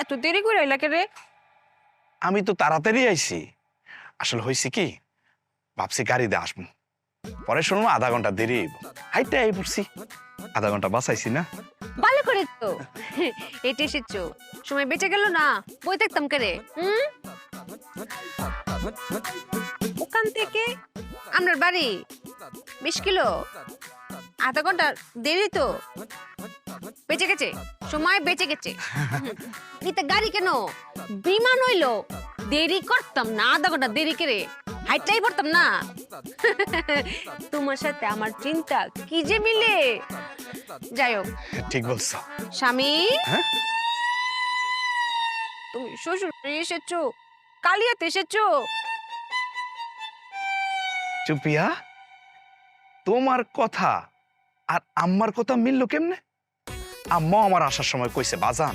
এত দেরি করে আইলা কে রে? আমি তো তাড়াতাড়ি আইছি। আসলে হয়েছে কি, ভাবছি গাড়িতে আসবো, পরে শুনবো আধা ঘন্টা দেরি হইব। হাইটে আই পড়ছি, আধা ঘন্টা বাঁচাইছি না। ভালো করে তো এটা এসেছো, সময় বেঁচে গেল না, বই দেখতাম কে রে। ওখান থেকে আমার বাড়ি 20 কিলো, আধা ঘন্টা দেরি তো। বেঁচে গেছে, সময় বেঁচে গেছে। নিতে গাড়ি কেন, বিমান হইলো, দেরি করতাম না, আধা ঘন্টা দেরি করে হাইটাই পড়তাম না। তোমার সাথে আমার চিন্তা কি যে মিলে। যাই হোক, ঠিক বলছো। স্বামী, হ্যাঁ? তুমি শ্বশুর বাড়ি এসেছো, কালিয়াতে এসেছো। চুপিয়া, তোমার কথা আর আম্মার কথা মিললো কেমনে? আম্মা আমার আসার সময় কইছে, বাজান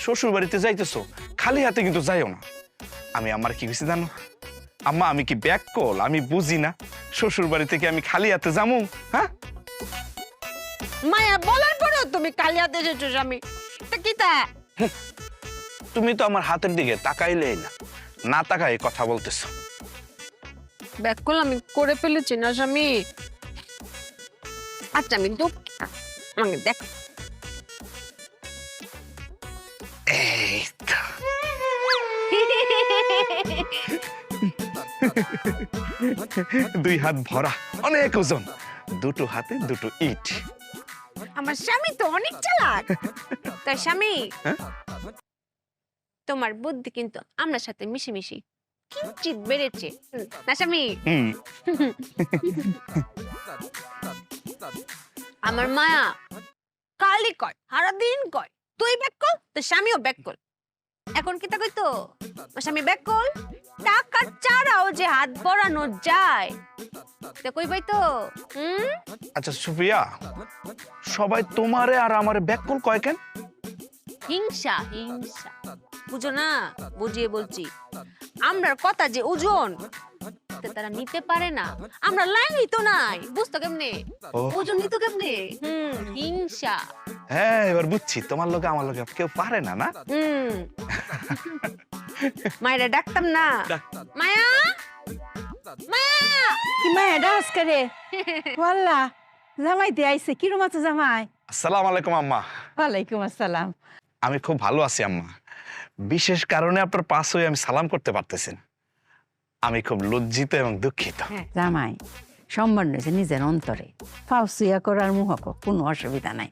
শ্বশুর বাড়িতে যাইতেছো, খালি হাতে কিন্তু যাইও না। আমি আমার কি কইছি জানো? আম্মা আমি কি ব্যাক কল? আমি বুঝি না শ্বশুর বাড়ি থেকে আমি খালি হাতে যামু? হ্যাঁ, মায়া বলার পরেও তুমি কালিয়াতে এসেছো স্বামী, তা কি তা? তুমি তো আমার হাতের দিকে তাকাইলেই না, না তাকাই কথা বলতেছো। ব্যাককল আমি করে ফেলেছি না স্বামী। আচ্ছা আমি দুঃখ, আমাকে দেখ। এই তো। দুই হাত ভরা, অনেক ওজন, দুটো হাতে দুটো ইট। আমার স্বামী তো অনেক চালাক। তাই স্বামী, হ্যাঁ? তোমার বুদ্ধি কিন্তু আমার সাথে মিশে মিশি কিঞ্চিত বেড়েছে, না স্বামী? হুম। আমার মায়া কালি কয়, সারাদিন কয় তুই ব্যাক কল, তো স্বামীও ব্যাক কল। এখন কি তা কইতো স্বামী ব্যাক কল, টাকা ছাড়াও যে হাত বড়ানো যায়, তা কইবাই তো। আচ্ছা সুপ্রিয়া, সবাই তোমারে আর আমারে ব্যাককল কয় কেন? হিংসা হিংসা, বুঝো না? বুঝিয়ে বলছি, আমরার কথা যে ওজন, তা তারা নিতে পারে না। আমরা লাইনই তো নাই, বুঝতো কেমনে? ও। ওজন নিত কেমনে? হিংসা। হ্যাঁ, এবার বুঝছি, তোমার লোকে আমার লোকে কেউ পারে না, না? মায়েরা ডাকতাম না, মায়া মায়া। কি মায়া ডাস করে ওয়াল্লা, জামাইতে আইছে। কিরম আছো জামাই? আসসালামু আলাইকুম আম্মা। ওয়ালাইকুম আসসালাম। আমি খুব ভালো আছি আম্মা। বিশেষ কারণে আপনার পাশ হয়ে আমি সালাম করতে পারতেছি না। আমি খুব লজ্জিত এবং দুঃখিত। জামাই সম্মান রয়েছে নিজের অন্তরে, ফাউসিয়া করার মুহক কোনো অসুবিধা নাই।